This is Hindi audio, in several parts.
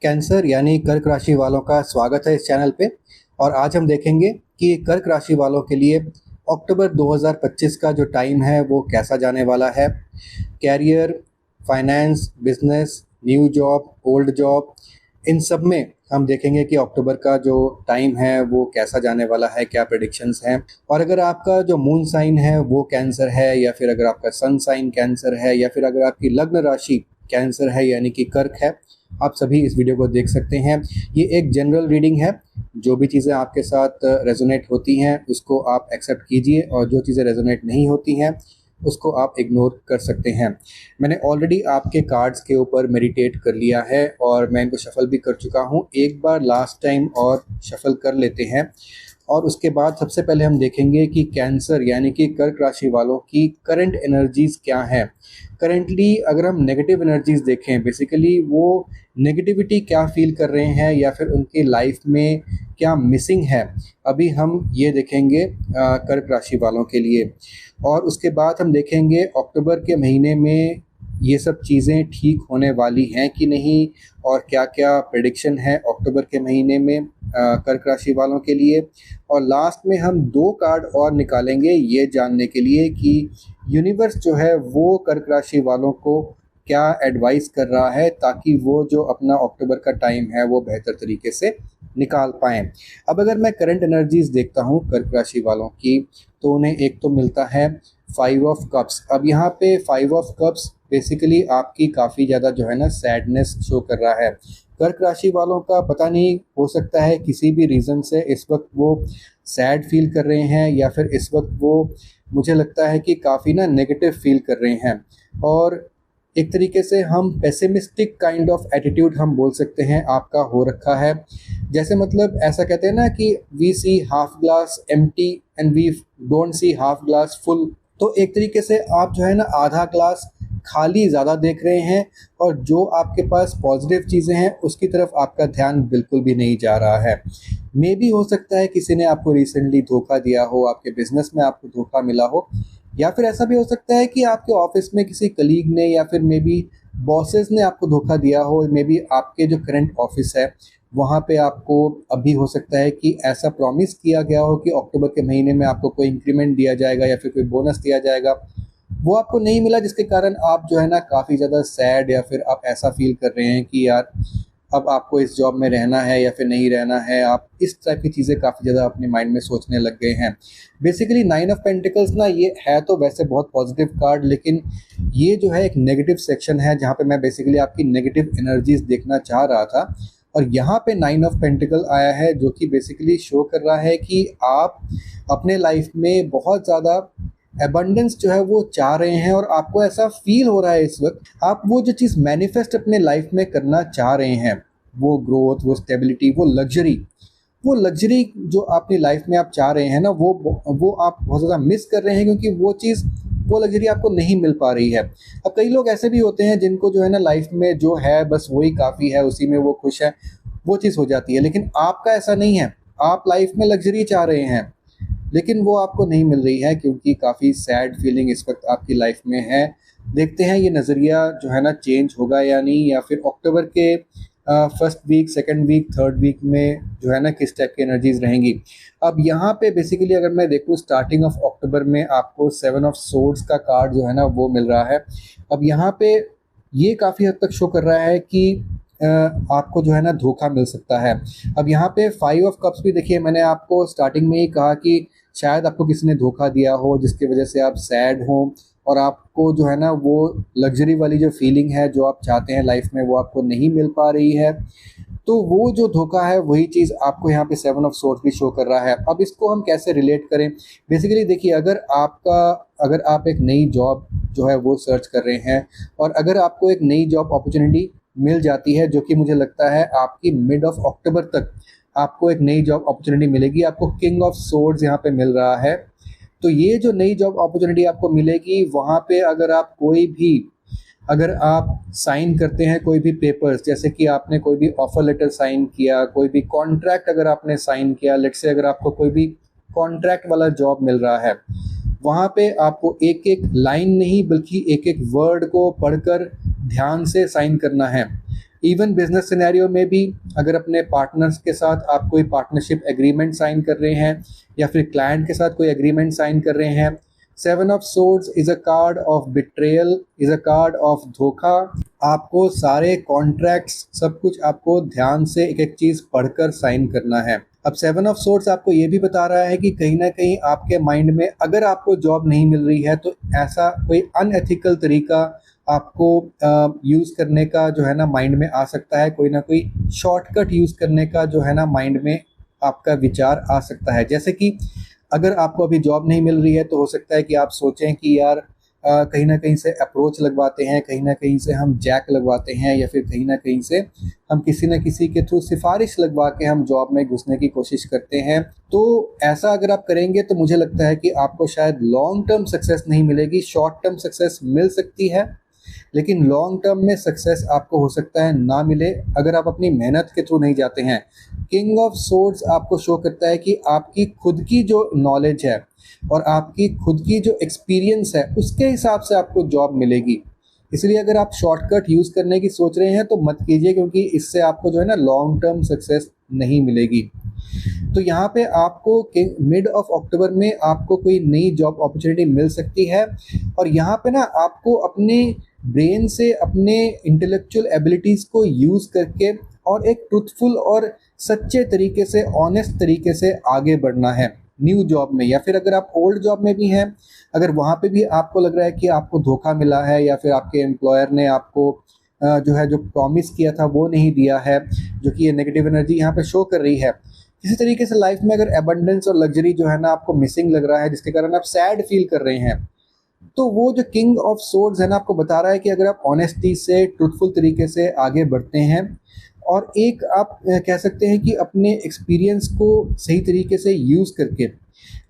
कैंसर यानी कर्क राशि वालों का स्वागत है इस चैनल पे। और आज हम देखेंगे कि कर्क राशि वालों के लिए अक्टूबर 2025 का जो टाइम है वो कैसा जाने वाला है। Career, finance, business, new job, old job, इन सब में हम देखेंगे कि अक्टूबर का जो टाइम है वो कैसा जाने वाला है, क्या प्रेडिक्शंस हैं। और अगर आपका जो मून साइन है वो कैंसर है, या फिर अगर आपका सन साइन कैंसर है, या फिर अगर आपकी लग्न राशि कैंसर है यानी कि कर्क है, आप सभी इस वीडियो को देख सकते हैं। ये एक जनरल रीडिंग है। जो भी चीज़ें आपके साथ रेजोनेट होती हैं उसको आप एक्सेप्ट कीजिए, और जो चीज़ें रेजोनेट नहीं होती हैं उसको आप इग्नोर कर सकते हैं। मैंने ऑलरेडी आपके कार्ड्स के ऊपर मेडिटेट कर लिया है और मैं इनको शफल भी कर चुका हूँ। एक बार लास्ट टाइम और शफल कर लेते हैं, और उसके बाद सबसे पहले हम देखेंगे कि कैंसर यानी कि कर्क राशि वालों की करंट एनर्जीज़ क्या हैं। करंटली अगर हम नेगेटिव एनर्जीज़ देखें, बेसिकली वो नेगेटिविटी क्या फील कर रहे हैं या फिर उनकी लाइफ में क्या मिसिंग है, अभी हम ये देखेंगे कर्क राशि वालों के लिए। और उसके बाद हम देखेंगे अक्टूबर के महीने में ये सब चीज़ें ठीक होने वाली हैं कि नहीं, और क्या क्या प्रेडिक्शन है अक्टूबर के महीने में कर्क राशि वालों के लिए। और लास्ट में हम दो कार्ड और निकालेंगे ये जानने के लिए कि यूनिवर्स जो है वो कर्क राशि वालों को क्या एडवाइस कर रहा है, ताकि वो जो अपना अक्टूबर का टाइम है वो बेहतर तरीके से निकाल पाएँ। अब अगर मैं करंट एनर्जीज़ देखता हूँ कर्क राशि वालों की, तो उन्हें एक तो मिलता है 5 ऑफ कप्स। अब यहाँ पे 5 ऑफ कप्स बेसिकली आपकी काफ़ी ज़्यादा जो है ना सैडनेस शो कर रहा है। कर्क राशि वालों का पता नहीं, हो सकता है किसी भी रीज़न से इस वक्त वो सैड फील कर रहे हैं, या फिर इस वक्त वो, मुझे लगता है कि काफ़ी ना नेगेटिव फील कर रहे हैं। और एक तरीके से हम पेसिमिस्टिक काइंड ऑफ एटीट्यूड हम बोल सकते हैं आपका हो रखा है। जैसे मतलब ऐसा कहते हैं ना कि we see half glass empty and we don't see half glass full. तो एक तरीके से आप जो है ना आधा ग्लास खाली ज़्यादा देख रहे हैं, और जो आपके पास पॉजिटिव चीज़ें हैं उसकी तरफ आपका ध्यान बिल्कुल भी नहीं जा रहा है। मे भी हो सकता है किसी ने आपको रिसेंटली धोखा दिया हो, आपके बिजनेस में आपको धोखा मिला हो, या फिर ऐसा भी हो सकता है कि आपके ऑफिस में किसी कलीग ने या फिर मे बी बॉसेस ने आपको धोखा दिया हो। मे बी आपके जो करंट ऑफिस है वहाँ पे आपको अभी हो सकता है कि ऐसा प्रॉमिस किया गया हो कि अक्टूबर के महीने में आपको कोई इंक्रीमेंट दिया जाएगा या फिर कोई बोनस दिया जाएगा, वो आपको नहीं मिला, जिसके कारण आप जो है ना काफ़ी ज़्यादा सैड, या फिर आप ऐसा फील कर रहे हैं कि यार अब आपको इस जॉब में रहना है या फिर नहीं रहना है। आप इस टाइप की चीज़ें काफ़ी ज़्यादा अपने माइंड में सोचने लग गए हैं। बेसिकली 9 ऑफ पेंटिकल्स ना, ये है तो वैसे बहुत पॉजिटिव कार्ड, लेकिन ये जो है एक नेगेटिव सेक्शन है जहाँ पे मैं बेसिकली आपकी नेगेटिव एनर्जीज देखना चाह रहा था। और यहाँ पे 9 ऑफ पेंटिकल आया है, जो कि बेसिकली शो कर रहा है कि आप अपने लाइफ में बहुत ज़्यादा एबंडेंस जो है वो चाह रहे हैं, और आपको ऐसा फील हो रहा है इस वक्त आप वो जो चीज़ मैनिफेस्ट अपने लाइफ में करना चाह रहे हैं, वो ग्रोथ, वो स्टेबिलिटी, वो लग्जरी जो अपनी लाइफ में आप चाह रहे हैं ना, वो आप बहुत ज़्यादा मिस कर रहे हैं, क्योंकि वो चीज़, वो लग्जरी आपको नहीं मिल पा रही है। अब कई लोग ऐसे भी होते हैं जिनको जो है ना लाइफ में जो है बस वही काफ़ी है, उसी में वो खुश है, वो चीज़ हो जाती है। लेकिन आपका ऐसा नहीं है, आप लाइफ में लग्जरी चाह रहे हैं, लेकिन वो आपको नहीं मिल रही है, क्योंकि काफ़ी सैड फीलिंग इस वक्त आपकी लाइफ में है। देखते हैं ये नज़रिया जो है ना चेंज होगा या नहीं, या फिर अक्टूबर के first week, second week, third week में जो है ना किस टाइप की एनर्जीज रहेंगी। अब यहाँ पे बेसिकली अगर मैं देखूँ स्टार्टिंग ऑफ अक्टूबर में आपको 7 ऑफ सोर्ड्स का कार्ड जो है ना वो मिल रहा है। अब यहाँ पे ये काफ़ी हद तक शो कर रहा है कि आपको जो है ना धोखा मिल सकता है। अब यहाँ पे 5 ऑफ कप्स भी देखिए, मैंने आपको स्टार्टिंग में ही कहा कि शायद आपको किसी ने धोखा दिया हो जिसकी वजह से आप सैड हो, और आपको जो है ना वो लग्जरी वाली जो फीलिंग है जो आप चाहते हैं लाइफ में वो आपको नहीं मिल पा रही है। तो वो जो धोखा है वही चीज़ आपको यहाँ पे 7 ऑफ सोर्ड्स भी शो कर रहा है। अब इसको हम कैसे रिलेट करें, बेसिकली देखिए, अगर आप एक नई जॉब जो है वो सर्च कर रहे हैं, और अगर आपको एक नई जॉब अपॉर्चुनिटी मिल जाती है, जो कि मुझे लगता है आपकी मिड ऑफ अक्टूबर तक आपको एक नई जॉब अपॉर्चुनिटी मिलेगी, आपको किंग ऑफ सोर्ड्स यहाँ पे मिल रहा है। तो ये जो नई जॉब अपॉर्चुनिटी आपको मिलेगी, वहाँ पे अगर आप साइन करते हैं कोई भी पेपर्स, जैसे कि आपने कोई भी ऑफर लेटर साइन किया, कोई भी कॉन्ट्रैक्ट अगर आपने साइन किया, लेट्स से अगर आपको कोई भी कॉन्ट्रैक्ट वाला जॉब मिल रहा है, वहाँ पे आपको एक एक लाइन नहीं बल्कि एक एक वर्ड को पढ़कर ध्यान से साइन करना है। इवन बिजनेस सिनेरियो में भी अगर अपने पार्टनर्स के साथ आप कोई पार्टनरशिप एग्रीमेंट साइन कर रहे हैं या फिर क्लाइंट के साथ कोई एग्रीमेंट साइन कर रहे हैं, seven of swords is a card of betrayal, is a card of धोखा। आपको सारे कॉन्ट्रैक्ट्स सब कुछ आपको ध्यान से एक एक चीज पढ़कर साइन करना है। अब सेवन ऑफ सोर्ड्स आपको ये भी बता रहा है कि कहीं ना कहीं आपके माइंड में अगर आपको जॉब नहीं मिल रही है तो ऐसा कोई अनएथिकल तरीका आपको यूज़ करने का जो है ना माइंड में आ सकता है, कोई ना कोई शॉर्टकट यूज़ करने का जो है ना माइंड में आपका विचार आ सकता है। जैसे कि अगर आपको अभी जॉब नहीं मिल रही है तो हो सकता है कि आप सोचें कि यार कहीं ना कहीं से अप्रोच लगवाते हैं, कहीं ना कहीं से हम जैक लगवाते हैं, या फिर कहीं ना कहीं से हम किसी न किसी के थ्रू सिफारिश लगवा के हम जॉब में घुसने की कोशिश करते हैं। तो ऐसा अगर आप करेंगे तो मुझे लगता है कि आपको शायद लॉन्ग टर्म सक्सेस नहीं मिलेगी। शॉर्ट टर्म सक्सेस मिल सकती है लेकिन लॉन्ग टर्म में सक्सेस आपको हो सकता है ना मिले अगर आप अपनी मेहनत के थ्रू नहीं जाते हैं। किंग ऑफ सोर्ड्स आपको शो करता है कि आपकी खुद की जो नॉलेज है और आपकी खुद की जो एक्सपीरियंस है उसके हिसाब से आपको जॉब मिलेगी। इसलिए अगर आप शॉर्टकट यूज़ करने की सोच रहे हैं तो मत कीजिए, क्योंकि इससे आपको जो है ना लॉन्ग टर्म सक्सेस नहीं मिलेगी। तो यहाँ पे आपको मिड ऑफ अक्टूबर में आपको कोई नई जॉब अपॉर्चुनिटी मिल सकती है, और यहाँ पे ना आपको अपने ब्रेन से अपने इंटेलेक्चुअल एबिलिटीज़ को यूज़ करके और एक ट्रूथफुल और सच्चे तरीके से, ऑनेस्ट तरीके से आगे बढ़ना है न्यू जॉब में। या फिर अगर आप ओल्ड जॉब में भी हैं, अगर वहाँ पे भी आपको लग रहा है कि आपको धोखा मिला है या फिर आपके एम्प्लॉयर ने आपको जो प्रॉमिस किया था वो नहीं दिया है, जो कि ये नेगेटिव एनर्जी यहाँ पे शो कर रही है। किसी तरीके से लाइफ में अगर एबंडेंस और लग्जरी जो है ना आपको मिसिंग लग रहा है, जिसके कारण आप सैड फील कर रहे हैं, तो वो जो किंग ऑफ सोर्ड्स है ना आपको बता रहा है कि अगर आप ऑनेस्टी से, ट्रूथफुल तरीके से आगे बढ़ते हैं और एक आप कह सकते हैं कि अपने एक्सपीरियंस को सही तरीके से यूज़ करके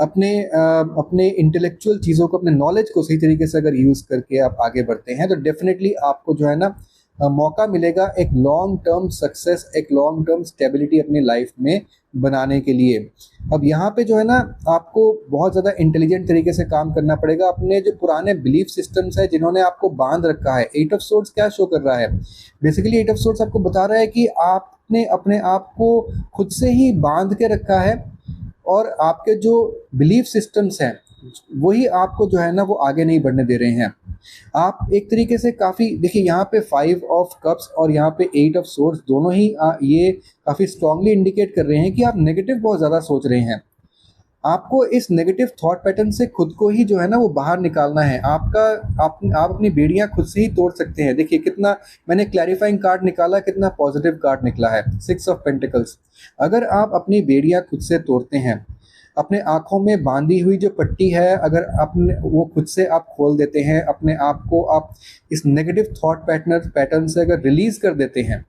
अपने इंटेलेक्चुअल चीज़ों को, अपने नॉलेज को सही तरीके से अगर यूज़ करके आप आगे बढ़ते हैं तो डेफिनेटली आपको जो है ना मौका मिलेगा एक लॉन्ग टर्म सक्सेस, एक लॉन्ग टर्म स्टेबिलिटी अपनी लाइफ में बनाने के लिए। अब यहाँ पे जो है ना आपको बहुत ज़्यादा इंटेलिजेंट तरीके से काम करना पड़ेगा। अपने जो पुराने बिलीफ सिस्टम्स है जिन्होंने आपको बांध रखा है, एट ऑफ सोर्ड्स क्या शो कर रहा है, बेसिकली एट ऑफ सोर्ड्स आपको बता रहा है कि आपने अपने आप को खुद से ही बांध के रखा है और आपके जो बिलीफ सिस्टम्स हैं वही आपको जो है ना वो आगे नहीं बढ़ने दे रहे हैं। आप एक तरीके से काफ़ी, देखिए यहाँ पे 5 ऑफ कप्स और यहाँ पे 8 ऑफ सोर्ड्स दोनों ही ये काफ़ी स्ट्रांगली इंडिकेट कर रहे हैं कि आप नेगेटिव बहुत ज़्यादा सोच रहे हैं। आपको इस नेगेटिव थॉट पैटर्न से खुद को ही जो है ना वो बाहर निकालना है। आप अपनी बेड़ियां खुद से ही तोड़ सकते हैं। देखिए कितना मैंने क्लैरिफाइंग कार्ड निकाला, कितना पॉजिटिव कार्ड निकला है, 6 ऑफ पेंटिकल्स। अगर आप अपनी बेड़ियां खुद से तोड़ते हैं, अपने आँखों में बांधी हुई जो पट्टी है अगर अपने वो खुद से आप खोल देते हैं, अपने आप को आप इस नेगेटिव थॉट पैटर्न से अगर रिलीज़ कर देते हैं,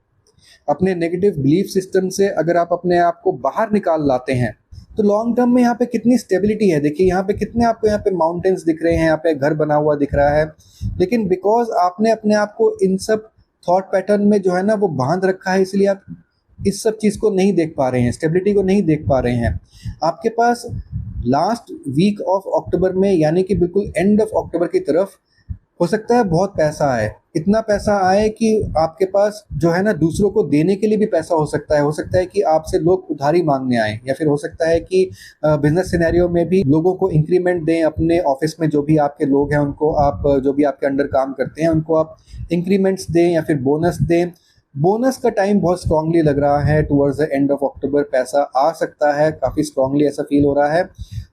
अपने नेगेटिव बिलीफ सिस्टम से अगर आप अपने आप को बाहर निकाल लाते हैं, तो लॉन्ग टर्म में यहाँ पे कितनी स्टेबिलिटी है। देखिए यहाँ पे कितने आपको यहाँ पे माउंटेन्स दिख रहे हैं, यहाँ पे घर बना हुआ दिख रहा है, लेकिन बिकॉज आपने अपने आप को इन सब थॉट पैटर्न में जो है ना वो बांध रखा है, इसलिए आप इस सब चीज़ को नहीं देख पा रहे हैं, स्टेबिलिटी को नहीं देख पा रहे हैं। आपके पास लास्ट वीक ऑफ अक्टूबर में, यानी कि बिल्कुल एंड ऑफ अक्टूबर की तरफ हो सकता है बहुत पैसा आए, इतना पैसा आए कि आपके पास जो है ना दूसरों को देने के लिए भी पैसा हो सकता है कि आपसे लोग उधारी मांगने आए, या फिर हो सकता है कि बिजनेस सिनेरियो में भी लोगों को इंक्रीमेंट दें। अपने ऑफिस में जो भी आपके लोग हैं उनको आप, जो भी आपके अंडर काम करते हैं उनको आप इंक्रीमेंट्स दें या फिर बोनस दें। बोनस का टाइम बहुत स्ट्रांगली लग रहा है, towards the end of October पैसा आ सकता है, काफ़ी स्ट्रांगली ऐसा फील हो रहा है।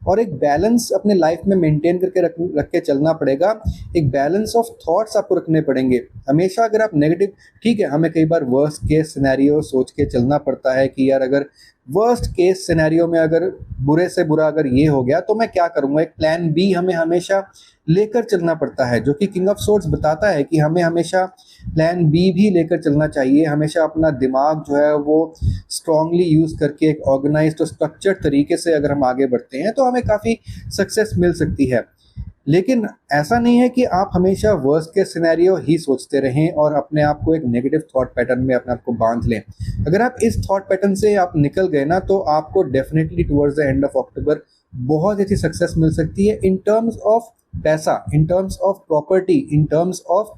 और एक बैलेंस अपने लाइफ में मेंटेन करके रख के चलना पड़ेगा। एक बैलेंस ऑफ थॉट्स आपको रखने पड़ेंगे हमेशा। अगर आप नेगेटिव, ठीक है, हमें कई बार वर्स्ट केस सिनेरियो सोच के चलना पड़ता है कि यार अगर वर्स्ट केस सिनेरियो में अगर बुरे से बुरा अगर ये हो गया तो मैं क्या करूँगा। एक प्लान बी हमें हमेशा लेकर चलना पड़ता है, जो कि किंग ऑफ सोर्ड्स बताता है कि हमें हमेशा प्लान बी भी लेकर चलना चाहिए। हमेशा अपना दिमाग जो है वो स्ट्रांगली यूज़ करके एक ऑर्गेनाइज्ड और स्ट्रक्चर्ड तरीके से अगर हम आगे बढ़ते हैं तो हमें काफ़ी सक्सेस मिल सकती है। लेकिन ऐसा नहीं है कि आप हमेशा वर्स्ट के सिनेरियो ही सोचते रहें और अपने आप को एक नेगेटिव थॉट पैटर्न में अपने आप को बांध लें। अगर आप इस थॉट पैटर्न से आप निकल गए ना तो आपको definitely towards the end of October बहुत अच्छी सक्सेस मिल सकती है इन टर्म्स ऑफ पैसा, in terms of property, in terms of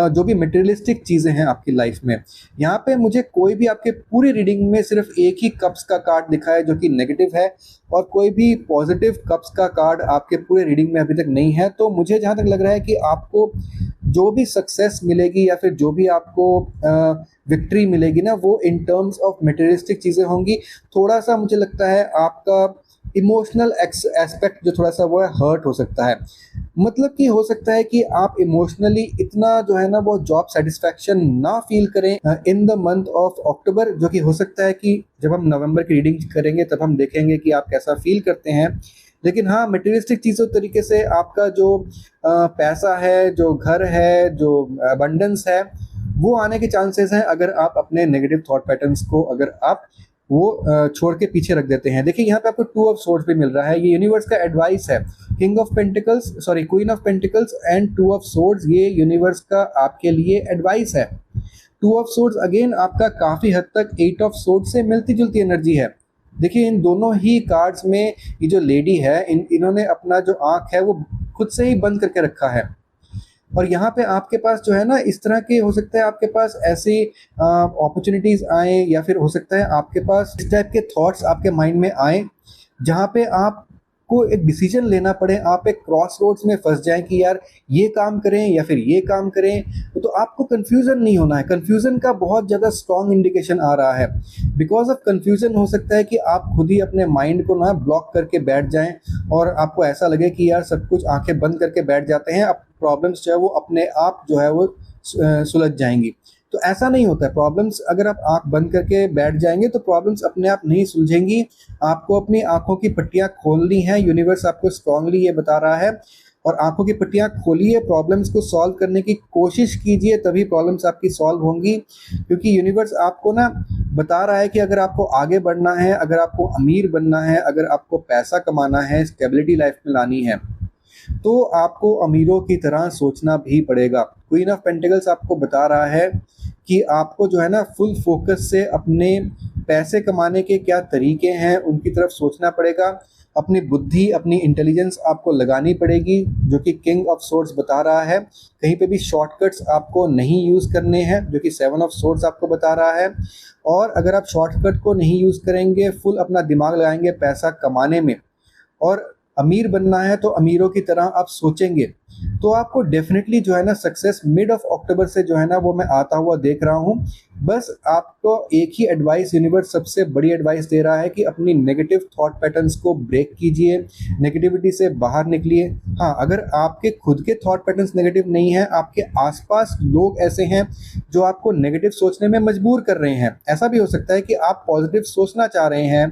जो भी मटेरियलिस्टिक चीज़ें हैं आपकी लाइफ में। यहाँ पे मुझे कोई भी आपके पूरी रीडिंग में सिर्फ एक ही कप्स का कार्ड दिखा है जो कि नेगेटिव है, और कोई भी पॉजिटिव कप्स का कार्ड आपके पूरे रीडिंग में अभी तक नहीं है। तो मुझे जहाँ तक लग रहा है कि आपको जो भी सक्सेस मिलेगी या फिर जो भी आपको विक्ट्री मिलेगी ना, वो इन टर्म्स ऑफ मटेरियलिस्टिक चीज़ें होंगी। थोड़ा सा मुझे लगता है आपका इमोशनल एस्पेक्ट जो थोड़ा सा वो है हर्ट हो सकता है। मतलब कि हो सकता है कि आप इमोशनली इतना जो है ना वो जॉब सेटिस्फैक्शन ना फील करें in the month of October, जो कि हो सकता है कि जब हम नवंबर की रीडिंग करेंगे तब हम देखेंगे कि आप कैसा फील करते हैं। लेकिन हाँ, मटेरियलिस्टिक चीज़ों तरीके से आपका जो पैसा है, जो घर है, जो अबंडेंस है, वो आने के चांसेस हैं अगर आप अपने नेगेटिव थॉट पैटर्न्स को अगर आप वो छोड़ के पीछे रख देते हैं। देखिए यहाँ पे आपको टू ऑफ सोर्ड्स भी मिल रहा है, ये यूनिवर्स का एडवाइस है। King of pentacles, sorry queen of pentacles and two of swords, ये यूनिवर्स का आपके लिए एडवाइस है। टू ऑफ सोर्ड्स अगेन आपका काफ़ी हद तक एट ऑफ सोर्ड्स से मिलती जुलती एनर्जी है। देखिए इन दोनों ही कार्ड्स में ये जो लेडी है, इन्होंने अपना जो आँख है वो खुद से ही बंद करके रखा है। और यहाँ पे आपके पास जो है ना इस तरह के हो सकता है आपके पास ऐसी अपॉर्चुनिटीज़ आए, या फिर हो सकता है आपके पास इस टाइप के थॉट्स आपके माइंड में आए जहाँ पे आपको एक डिसीजन लेना पड़े। आप एक क्रॉस रोड्स में फंस जाएं कि यार ये काम करें या फिर ये काम करें, तो आपको कन्फ्यूज़न नहीं होना है। कन्फ्यूज़न का बहुत ज़्यादा स्ट्रॉन्ग इंडिकेशन आ रहा है। बिकॉज ऑफ कन्फ्यूज़न हो सकता है कि आप खुद ही अपने माइंड को ना ब्लॉक करके बैठ जाएं और आपको ऐसा लगे कि यार सब कुछ आंखें बंद करके बैठ जाते हैं, अब प्रॉब्लम्स जो है वो अपने आप जो है वो सुलझ जाएंगी। तो ऐसा नहीं होता है। प्रॉब्लम्स अगर आप आंख बंद करके बैठ जाएंगे तो प्रॉब्लम्स अपने आप नहीं सुलझेंगी। आपको अपनी आंखों की पट्टियां खोलनी है। यूनिवर्स आपको स्ट्रांगली ये बता रहा है, और आंखों की पट्टियां खोलिए, प्रॉब्लम्स को सॉल्व करने की कोशिश कीजिए, तभी प्रॉब्लम्स आपकी सॉल्व होंगी। क्योंकि यूनिवर्स आपको ना बता रहा है कि अगर आपको आगे बढ़ना है, अगर आपको अमीर बनना है, अगर आपको पैसा कमाना है, स्टेबिलिटी लाइफ में लानी है, तो आपको अमीरों की तरह सोचना भी पड़ेगा। क्वीन ऑफ पेंटिकल्स आपको बता रहा है कि आपको जो है ना फुल फोकस से अपने पैसे कमाने के क्या तरीके हैं उनकी तरफ सोचना पड़ेगा। अपनी बुद्धि, अपनी इंटेलिजेंस आपको लगानी पड़ेगी, जो कि किंग ऑफ सोर्ड्स बता रहा है। कहीं पे भी शॉर्टकट्स आपको नहीं यूज़ करने हैं, जो कि सेवन ऑफ सोर्ड्स आपको बता रहा है। और अगर आप शॉर्टकट को नहीं यूज़ करेंगे, फुल अपना दिमाग लगाएंगे पैसा कमाने में और अमीर बनना है, तो अमीरों की तरह आप सोचेंगे, तो आपको डेफिनेटली जो है ना सक्सेस मिड ऑफ अक्टूबर से जो है ना वो मैं आता हुआ देख रहा हूँ। बस आपको एक ही एडवाइस यूनिवर्स सबसे बड़ी एडवाइस दे रहा है कि अपनी नेगेटिव थॉट पैटर्न्स को ब्रेक कीजिए, नेगेटिविटी से बाहर निकलिए। हाँ, अगर आपके खुद के थॉट पैटर्न्स नेगेटिव नहीं हैं, आपके आसपास लोग ऐसे हैं जो आपको नेगेटिव सोचने में मजबूर कर रहे हैं। ऐसा भी हो सकता है कि आप पॉजिटिव सोचना चाह रहे हैं,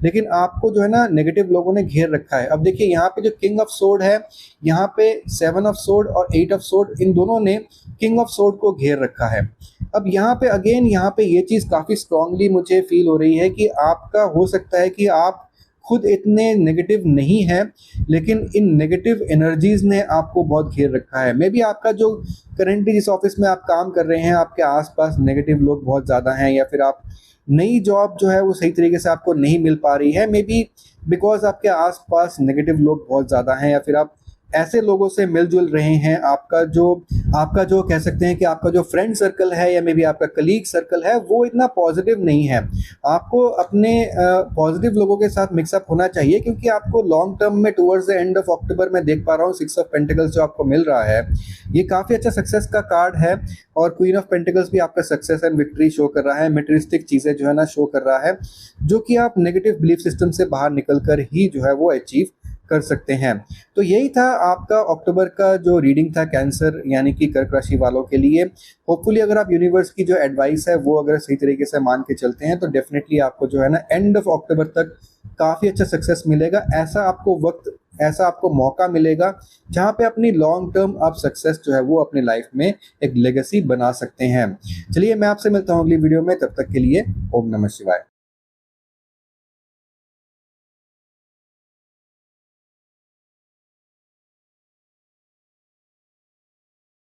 लेकिन आपको जो है ना नेगेटिव लोगों ने घेर रखा है। अब देखिए यहाँ पे जो किंग ऑफ सोर्ड है, यहाँ पे सेवन ऑफ सोर्ड और एट ऑफ सोर्ड, इन दोनों ने किंग ऑफ सोर्ड को घेर रखा है। अब यहाँ पे अगेन यहाँ पे ये चीज़ काफ़ी स्ट्रांगली मुझे फील हो रही है कि आपका हो सकता है कि आप खुद इतने नेगेटिव नहीं हैं, लेकिन इन नेगेटिव एनर्जीज ने आपको बहुत घेर रखा है। मे बी आपका जो करेंटली जिस ऑफिस में आप काम कर रहे हैं, आपके आसपास नेगेटिव लोग बहुत ज़्यादा हैं, या फिर आप नई जॉब जो है वो सही तरीके से आपको नहीं मिल पा रही है, मे बी बिकॉज आपके आसपास नेगेटिव लोग बहुत ज़्यादा हैं, या फिर आप ऐसे लोगों से मिलजुल रहे हैं। आपका जो कह सकते हैं कि आपका जो फ्रेंड सर्कल है या मे बी आपका कलीग सर्कल है, वो इतना पॉजिटिव नहीं है। आपको अपने पॉजिटिव लोगों के साथ मिक्सअप होना चाहिए, क्योंकि आपको लॉन्ग टर्म में towards the end of October में देख पा रहा हूँ सिक्स ऑफ पेंटिकल्स जो आपको मिल रहा है, ये काफ़ी अच्छा सक्सेस का कार्ड है। और क्वीन ऑफ पेंटिकल्स भी आपका सक्सेस एंड विक्ट्री शो कर रहा है, मटेरियलिस्टिक चीज़ें जो है ना शो कर रहा है, जो कि आप नेगेटिव बिलीफ सिस्टम से बाहर निकल कर ही जो है वो अचीव कर सकते हैं। तो यही था आपका अक्टूबर का जो रीडिंग था कैंसर यानी कि कर्क राशि वालों के लिए। होपफुली अगर आप यूनिवर्स की जो एडवाइस है वो अगर सही तरीके से मान के चलते हैं, तो डेफिनेटली आपको जो है ना एंड ऑफ अक्टूबर तक काफ़ी अच्छा सक्सेस मिलेगा। ऐसा आपको मौका मिलेगा जहाँ पे अपनी लॉन्ग टर्म आप सक्सेस जो है वो अपनी लाइफ में एक लेगेसी बना सकते हैं। चलिए, मैं आपसे मिलता हूँ अगली वीडियो में, तब तक के लिए ओम नमः शिवाय।